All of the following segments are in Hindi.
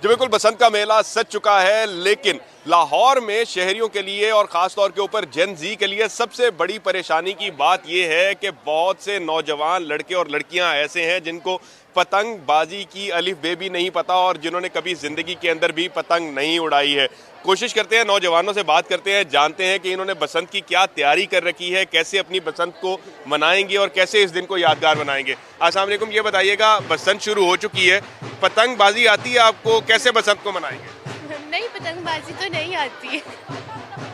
जो बिल्कुल बसंत का मेला सज चुका है, लेकिन लाहौर में शहरियों के लिए और ख़ास तौर के ऊपर जेन जी के लिए सबसे बड़ी परेशानी की बात यह है कि बहुत से नौजवान लड़के और लड़कियां ऐसे हैं जिनको पतंगबाजी की अलिफ बे भी नहीं पता और जिन्होंने कभी ज़िंदगी के अंदर भी पतंग नहीं उड़ाई है। कोशिश करते हैं, नौजवानों से बात करते हैं, जानते हैं कि इन्होंने बसंत की क्या तैयारी कर रखी है, कैसे अपनी बसंत को मनाएंगे और कैसे इस दिन को यादगार बनाएंगे। अस्सलाम वालेकुम, ये बताइएगा, बसंत शुरू हो चुकी है, पतंगबाजी आती है आपको, कैसे बसंत को मनाएंगे? नहीं, पतंगबाजी तो नहीं आती है।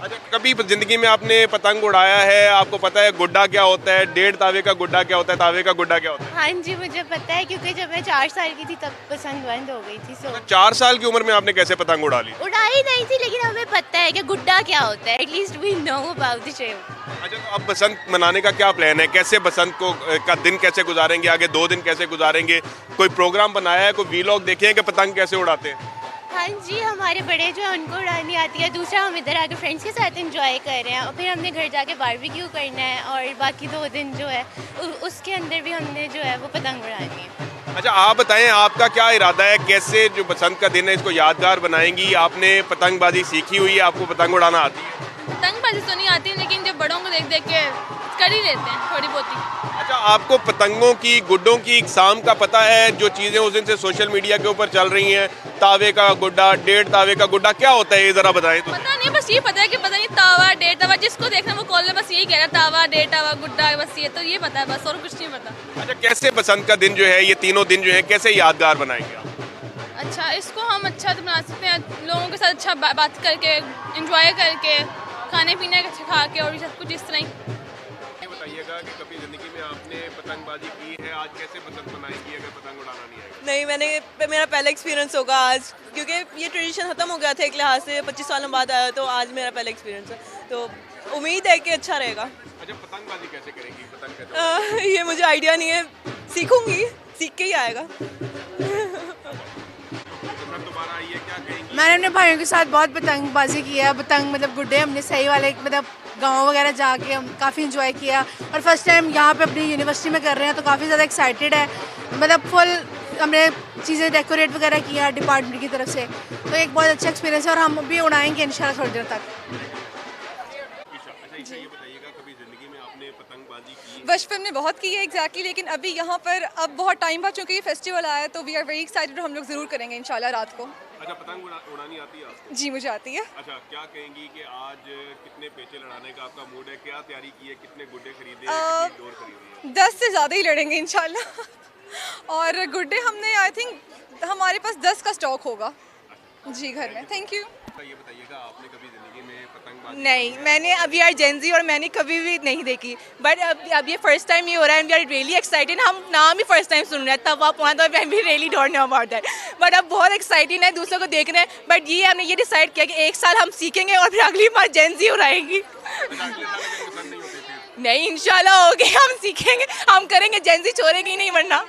अच्छा, कभी जिंदगी में आपने पतंग उड़ाया है? आपको पता है गुड्डा क्या होता है, डेढ़ तावे का गुड्डा क्या होता है, तावे का गुड्डा क्या होता है? हाँ जी, मुझे पता है क्योंकि जब मैं 4 साल की थी तब पसंद बंद हो गई थी। 4 साल की उम्र में आपने कैसे पतंग उड़ा ली? उड़ाई नहीं थी, लेकिन हमें पता है कि गुड्डा क्या होता है। At least we know about the shape. अच्छा, तो अब बसंत मनाने का क्या प्लान है? कैसे बसंत को का दिन कैसे गुजारेंगे, आगे 2 दिन कैसे गुजारेंगे? कोई प्रोग्राम बनाया है, कोई वीलॉग देखे हैं कि पतंग कैसे उड़ाते हैं? हाँ जी, हमारे बड़े जो है उनको उड़ानी आती है। दूसरा, हम इधर आके फ्रेंड्स के साथ एंजॉय कर रहे हैं और फिर हमने घर जाके बारबेक्यू करना है और बाकी 2 दिन जो है उसके अंदर भी हमने जो है वो पतंग उड़ानी है। अच्छा, आप बताएं, आपका क्या इरादा है, कैसे जो बसंत का दिन है इसको यादगार बनाएंगी? आपने पतंगबाजी सीखी हुई है, आपको पतंग उड़ाना आती है? पतंगबाजी तो नहीं आती, लेकिन जब बड़ों को देख देख के कर ही लेते हैं थोड़ी बहुत ही। अच्छा, आपको पतंगों की, गुड्डों की इकसाम का पता है? जो चीज़ें उस दिन से सोशल मीडिया के ऊपर चल रही हैं, तावे का गुड्डा, डेढ़ तावे का गुड्डा, क्या होता है ये ज़रा बताएं तो। पता नहीं, बस ये पता है कि पता नहीं तावा डेढ़ तावा, जिसको देखना वो कॉल में बस यही कह रहा है तावा डेढ़ तावा गुड्डा, बस ये तो ये पता है बस, और कुछ नहीं पता। अच्छा, कैसे बसंत का दिन जो है, ये तीनों दिन जो है, कैसे यादगार बनाएंगे आप? अच्छा, इसको हम अच्छा तो बना सकते हैं लोगों के साथ, अच्छा बात करके, इंजॉय करके, खाने पीने अच्छा खा के और सब कुछ इस तरह ही। बताइएगा कि कभी जिंदगी में आपने पतंगबाजी की है, आज कैसे बसंत मनाएंगी अगर पतंग उड़ाना नहीं आएगा? नहीं, मेरा पहला एक्सपीरियंस होगा आज, क्योंकि ये ट्रेडिशन खत्म हो गया था एक लिहाज से, 25 सालों बाद आया, तो आज मेरा पहला एक्सपीरियंस है, तो उम्मीद है कि अच्छा रहेगा। अच्छा, पतंगबाजी कैसे करेंगी, पतंग कैसे? ये मुझे आइडिया नहीं है, सीखूंगी, सीख के ही आएगा। दोबारा आइए, क्या कहेंगी? मैंने अपने भाइयों के साथ बहुत पतंगबाजी किया है। पतंग मतलब गुड्डे हमने सही वाले, मतलब गाँव वगैरह जाके हम काफ़ी इंजॉय किया और फर्स्ट टाइम यहाँ पे अपनी यूनिवर्सिटी में कर रहे हैं, तो काफ़ी ज़्यादा एक्साइटेड है। मतलब फुल हमने चीज़ें डेकोरेट वगैरह किया डिपार्टमेंट की तरफ से, तो एक बहुत अच्छा एक्सपीरियंस है और हम भी उड़ाएंगे इंशाल्लाह थोड़ी देर तक। अच्छा, ये बताइएगा, कभी जिंदगी में आपने पतंगबाजी की है? बचपन में बहुत की है एग्जैक्टली, लेकिन अभी यहाँ पर अब बहुत टाइम बाद चूँकि ये फेस्टिवल आया है, तो वी आर वेरी एक्साइटेड, हम लोग ज़रूर करेंगे इंशाल्लाह रात को। अच्छा, पतंग उड़ानी आती है आपको? जी, मुझे आती है। अच्छा, क्या कहेंगी कि आज कितने पेचे लड़ाने का आपका मूड है, क्या तैयारी की है, कितने गुड्डे खरीदे हैं, कितनी डोर खरीदी है? 10 से ज़्यादा ही लड़ेंगे इंशाल्लाह और गुड्डे हमने आई थिंक हमारे पास 10 का स्टॉक होगा जी घर में। Thank you. ये बताइएगा, आपने कभी जिंदगी में पतंगबाजी? नहीं, मैंने अभी यार जेन जी और मैंने कभी भी नहीं देखी, बट अब ये फर्स्ट टाइम ये हो रहा है, वी आर रियली एक्साइटेड। हम नाम ही फर्स्ट टाइम सुन रहे हैं, तब आप वहाँ तो I we really don't know about that, but अब बहुत एक्साइटेड है दूसरों को देख रहे हैं। बट ये हमने ये डिसाइड किया कि एक साल हम सीखेंगे और फिर अगली बार जेन जी उड़ाएंगी। नहीं, इंशाल्लाह हो गए, हम सीखेंगे, हम करेंगे, जेन जी छोड़ेगी नहीं वरना।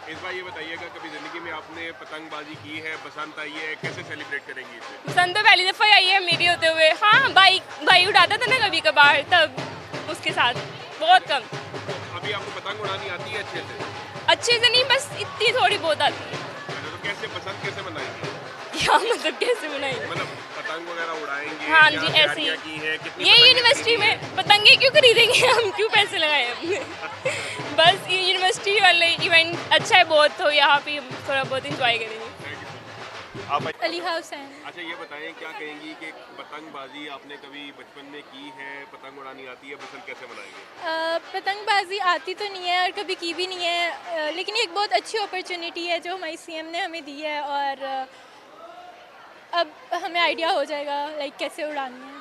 इस बार ये बताइएगा, कभी जिंदगी में आपने पतंगबाजी की है, बसंत आई है, कैसे सेलिब्रेट करेंगी इसे? पसंद तो पहली दफ़ा आई है मेरी होते हुए। हाँ, भाई उड़ाता था ना कभी कभार, तब उसके साथ बहुत कम। अभी आपको पतंग उड़ानी आती है अच्छे से? अच्छे से नहीं, बस इतनी थोड़ी बहुत आती है। तो कैसे बसंत कैसे मनाएंगे? क्या मतलब कैसे बनाएंगे? मतलब पतंग वगैरह उड़ाएंगे? हाँ क्या जी, ऐसे ही। तैयारियां की है? कितनी ये पतंगें यूनिवर्सिटी खरीदी में पतंगे क्यों खरीदेंगे हम, क्यों पैसे लगाए हमने? बस ये यूनिवर्सिटी वाले इवेंट अच्छा है बहुत, तो यहाँ पे हम थोड़ा बहुत इंजॉय करेंगे। आप अलीहा हुसैन। अच्छा, ये बताएं, क्या कहेंगी कि पतंगबाजी आपने कभी बचपन में की है, पतंग उड़ानी आती है, बसंत कैसे मनाएंगे? पतंगबाजी आती तो नहीं है और कभी की भी नहीं है, लेकिन एक बहुत अच्छी अपॉर्चुनिटी है जो हमारी सीएम ने हमें दी है और अब हमें आइडिया हो जाएगा लाइक कैसे उड़ानी है।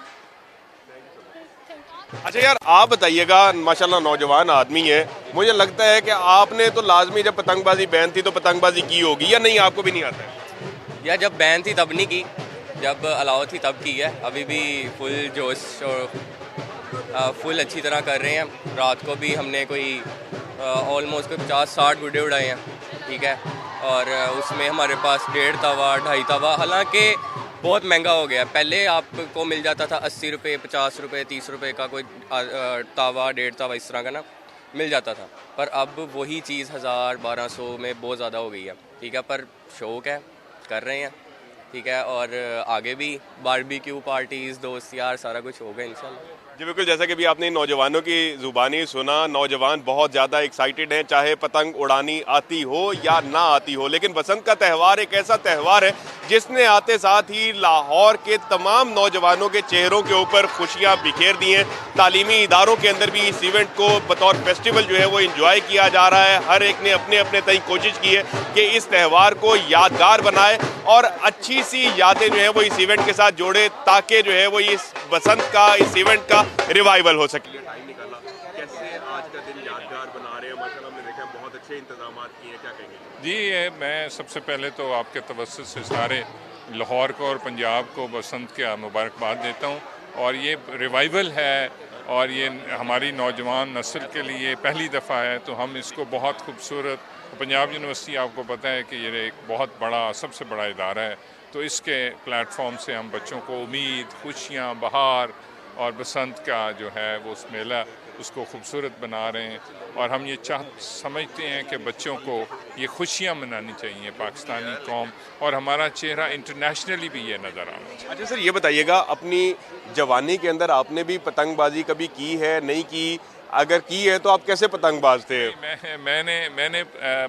अच्छा यार, आप बताइएगा, माशाल्लाह नौजवान आदमी है, मुझे लगता है कि आपने तो लाजमी जब पतंगबाजी बैन थी तो पतंगबाजी की होगी, या नहीं, आपको भी नहीं आता है? या जब बैन थी तब नहीं की, जब अलाउ थी तब की है। अभी भी फुल जोश और फुल अच्छी तरह कर रहे हैं। रात को भी हमने कोई ऑलमोस्ट कोई 50-60 गुड्डे उड़ाए हैं, ठीक है, और उसमें हमारे पास 1.5 तवा 2.5 तवा, हालांकि बहुत महंगा हो गया। पहले आपको मिल जाता था 80 रुपये, 50 रुपये, 30 रुपये का कोई तावा, 1.5 तवा इस तरह का ना मिल जाता था, पर अब वही चीज़ 1000-1200 में बहुत ज़्यादा हो गई है। ठीक है, पर शौक़ है, कर रहे हैं, ठीक है। और आगे भी बारबेक्यू पार्टीज़, दोस्त यार, सारा कुछ होगा इंशाल्लाह। जी बिल्कुल, जैसा कि अभी आपने नौजवानों की ज़ुबानी सुना, नौजवान बहुत ज़्यादा एक्साइटेड हैं, चाहे पतंग उड़ानी आती हो या ना आती हो। लेकिन बसंत का त्यौहार एक ऐसा त्यौहार है जिसने आते साथ ही लाहौर के तमाम नौजवानों के चेहरों के ऊपर खुशियां बिखेर दी हैं। तालीमी इदारों के अंदर भी इस इवेंट को बतौर फेस्टिवल जो है वो इंजॉय किया जा रहा है। हर एक ने अपने अपने तय कोशिश की है कि इस त्यौहार को यादगार बनाए और अच्छी सी यादें जो है वो इस इवेंट के साथ जोड़े, ताकि जो है वो इस बसंत का, इस इवेंट का रिवाइवल हो सके। टाइम निकाला, कैसे आज का दिन यादगार बना रहे हैं? माशाल्लाह हमने देखा बहुत अच्छे इंतजाम किए हैं, क्या कहेंगे? जी, ये मैं सबसे पहले तो आपके तवज्जुह से सारे लाहौर को और पंजाब को बसंत की मुबारकबाद देता हूँ। और ये रिवाइवल है और ये हमारी नौजवान नस्ल के लिए पहली दफ़ा है, तो हम इसको बहुत खूबसूरत, पंजाब यूनिवर्सिटी आपको पता है कि ये एक बहुत बड़ा, सबसे बड़ा इदारा है, तो इसके प्लेटफॉर्म से हम बच्चों को उम्मीद, खुशियाँ, बहार और बसंत का जो है वो उस मेला उसको खूबसूरत बना रहे हैं। और हम ये समझते हैं कि बच्चों को ये खुशियाँ मनानी चाहिए, पाकिस्तानी कौम, और हमारा चेहरा इंटरनेशनली भी ये नज़र आना चाहिए। अच्छा सर, ये बताइएगा, अपनी जवानी के अंदर आपने भी पतंगबाजी कभी की है, नहीं की? अगर की है तो आप कैसे पतंगबाज थे? मैंने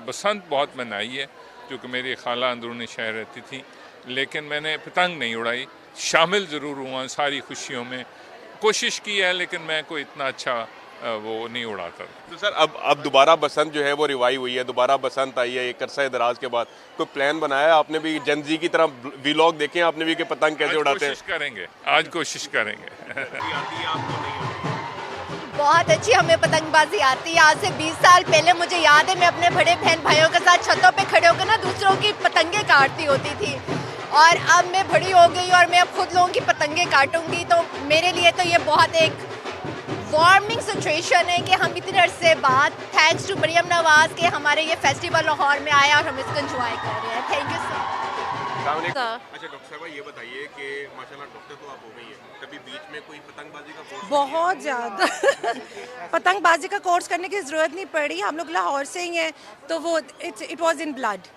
बसंत बहुत मनाई है, क्योंकि मेरी खाला अंदरूनी शहर रहती थी, लेकिन मैंने पतंग नहीं उड़ाई। शामिल ज़रूर हुआ सारी खुशियों में, कोशिश की है, लेकिन मैं कोई इतना अच्छा वो नहीं उड़ाता। तो सर अब दोबारा बसंत जो है वो रिवाइव हुई है, दोबारा बसंत आई है एक अरसा दराज के बाद। कोई प्लान बनाया है आपने भी? जेनजी की तरह व्लॉग देखे आपने भी कि पतंग कैसे उड़ाते हैं? कोशिश करेंगे, आज कोशिश करेंगे। बहुत अच्छी हमें पतंगबाजी आती है। आज से 20 साल पहले मुझे याद है, मैं अपने बड़े बहन भाइयों के साथ छतों पे खड़े होकर ना दूसरों की पतंगे काटती होती थी। और अब मैं बड़ी हो गई और मैं अब खुद लोगों की पतंगे काटूंगी, तो मेरे लिए तो ये बहुत एक वार्मिंग सिचुएशन है कि हम इतने अरसे बाद, थैंक्स टू मरियम नवाज, के हमारे ये फेस्टिवल लाहौर में आया और हम इसको एंजॉय कर रहे हैं। Thank you sir. अच्छा डॉक्टर साहब, ये बताइए कि माशाल्लाह डॉक्टर तो आप हो गई है, कभी बीच में कोई पतंगबाजी का कोर्स? बहुत ज़्यादा पतंगबाजी का कोर्स करने की ज़रूरत नहीं पड़ी, हम लोग लाहौर से ही हैं, तो वो इट वाज इन ब्लड।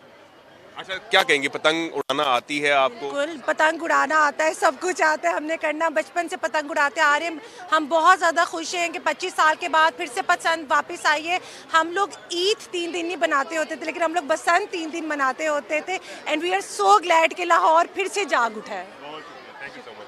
अच्छा, क्या कहेंगे, पतंग उड़ाना आती है आपको? बिल्कुल, पतंग उड़ाना आता है, सब कुछ आता है, हमने करना बचपन से पतंग उड़ाते आ रहे हैं। हम बहुत ज़्यादा खुश हैं कि 25 साल के बाद फिर से पसंद वापस आई है। हम लोग ईद 3 दिन ही बनाते होते थे, लेकिन हम लोग बसंत 3 दिन मनाते होते थे। And we are so glad कि लाहौर फिर से जाग उठा है। Thank you so much.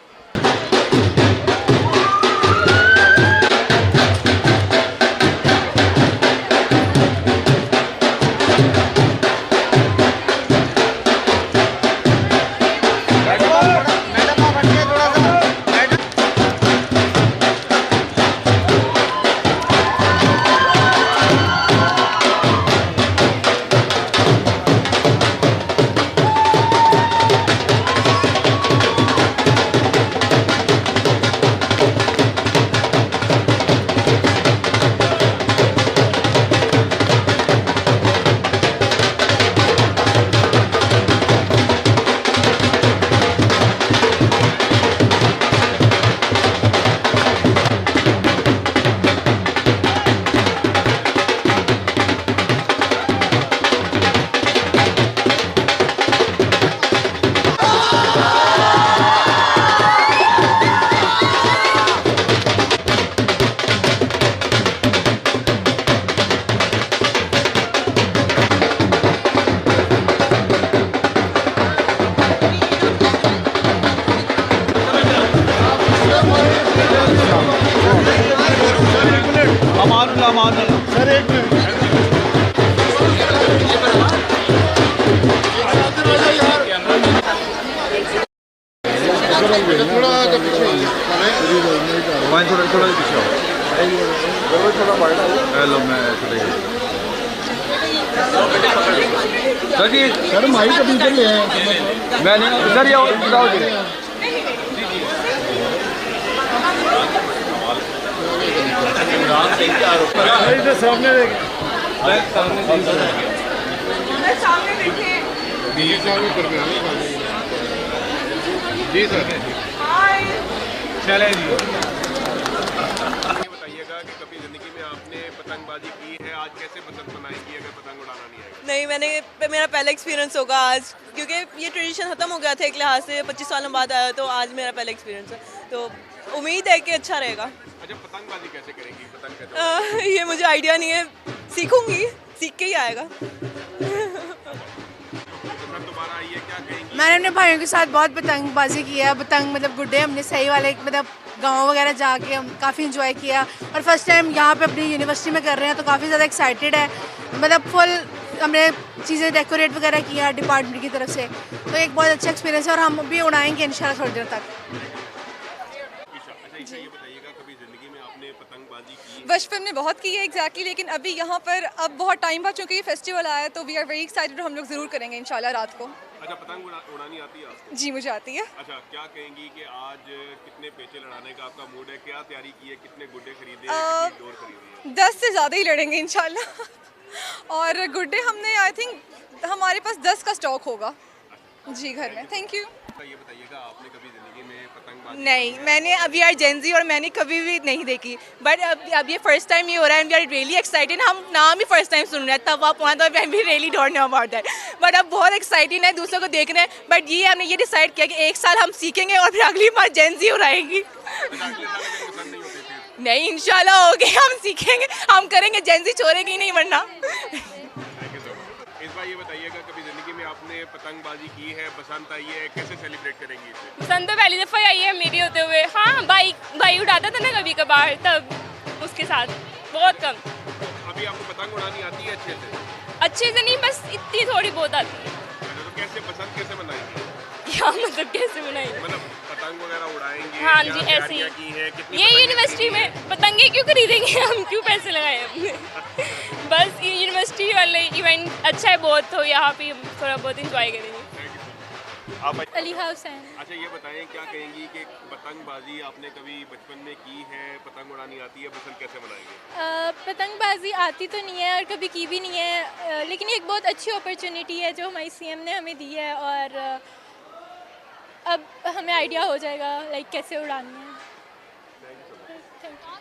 Sir एक मिनट थोड़ा पीछे हेलो, मैं चले गया सर जी। सर माइक कभी कर ले मैंने सर ये बताओ जी। सामने जी सर। चले जी, बताइएगा कि कभी जिंदगी में आपने पतंगबाजी की है, आज कैसे पतंग बनाएंगी अगर पतंग उड़ाना नहीं आएगा? नहीं, मेरा पहला एक्सपीरियंस होगा आज, क्योंकि ये ट्रेडिशन ख़त्म हो गया था एक लिहाज से, 25 सालों बाद आया, तो आज मेरा पहला एक्सपीरियंस है, तो उम्मीद है कि अच्छा रहेगा। अच्छा, पतंगबाजी कैसे करेंगी, पतंग कैसे? ये मुझे आइडिया नहीं है, सीखूंगी, सीख के ही आएगा। दोबारा आइए, क्या कहेंगी? मैंने अपने भाइयों के साथ बहुत पतंगबाजी किया है, पतंग मतलब गुड्डे हमने सही वाले मतलब गाँव वगैरह जाके हम काफ़ी इंजॉय किया, और फर्स्ट टाइम यहाँ पे अपनी यूनिवर्सिटी में कर रहे हैं तो काफ़ी ज़्यादा एक्साइटेड है। मतलब फुल हमने चीज़ें डेकोरेट वगैरह किया डिपार्टमेंट की तरफ से, तो एक बहुत अच्छा एक्सपीरियंस है और हम भी उड़ाएंगे इंशाल्लाह थोड़ी देर तक। अच्छा, ये बताइएगा कभी जिंदगी में आपने पतंगबाजी की? बचपन में बहुत की है एग्जैक्टली, लेकिन अभी यहाँ पर अब बहुत टाइम बाद चूँकि ये फेस्टिवल आया तो वी आर वेरी एक्साइटेड, हम लोग ज़रूर करेंगे इंशाल्लाह रात को। अच्छा, पतंग उड़ानी आती है आपको? जी मुझे आती है। अच्छा, क्या कहेंगी कि आज कितने पेचे लड़ाने का आपका मूड है, क्या तैयारी की है, कितने गुड्डे खरीदे हैं, कितनी डोर खरीदी है? 10 से ज़्यादा ही लड़ेंगे इंशाल्लाह और गुड्डे हमने आई थिंक हमारे पास 10 का स्टॉक होगा जी घर में। Thank you. ये बताइएगा, आपने कभी जिंदगी में पतंगबाजी? नहीं, मैंने अभी यार जेंजी और मैंने कभी भी नहीं देखी, बट अब ये फर्स्ट टाइम ये हो रहा है, वी आर रियली एक्साइटेड। हम नाम ही फर्स्ट टाइम सुन रहे हैं, तब आप वहाँ तो I am really don't know about that, but अब बहुत एक्साइटेड है, दूसरों को देख रहे हैं। बट ये हमने ये डिसाइड किया कि एक साल हम सीखेंगे और फिर अगली बार जेंजी उड़ाएंगी। नहीं, इंशाल्लाह हो गया, हम सीखेंगे, हम करेंगे, जेंजी छोड़ेगी नहीं वरना। इस बार ये बताइएगा, कभी जिंदगी में आपने पतंगबाजी की है, बसंत आई है, कैसे सेलिब्रेट करेंगी इसे? बसंत तो पहली दफ़ा आई है मेरी होते हुए। हाँ, भाई उड़ाता था ना कभी कभार, तब उसके साथ बहुत कम। अभी आपको पतंग उड़ानी आती है अच्छे से? अच्छे से नहीं, बस इतनी थोड़ी बहुत आती है। तो कैसे बसंत कैसे मनाएंगे? क्या मतलब कैसे मनाएंगे? मतलब पतंग वगैरह उड़ाएंगे? हाँ क्या जी, ऐसे तैयारियां की है? कितनी ये पतंगें यूनिवर्सिटी खरीदी में पतंगे क्यों खरीदेंगे हम, क्यों पैसे लगाए हमने? बस ये यूनिवर्सिटी वाले इवेंट अच्छा है बहुत, तो यहाँ पे हम थोड़ा बहुत इंजॉय करेंगे। आप अलीहा हुसैन। अच्छा, ये बताएं, क्या कहेंगी कि पतंगबाजी आपने कभी बचपन में की है, पतंग उड़ानी आती है, बसंत कैसे मनाएंगे? पतंगबाजी आती तो नहीं है और कभी की भी नहीं है, लेकिन एक बहुत अच्छी अपॉर्चुनिटी है जो हमारी सीएम ने हमें दी है, और अब हमें आइडिया हो जाएगा लाइक कैसे उड़ानी है।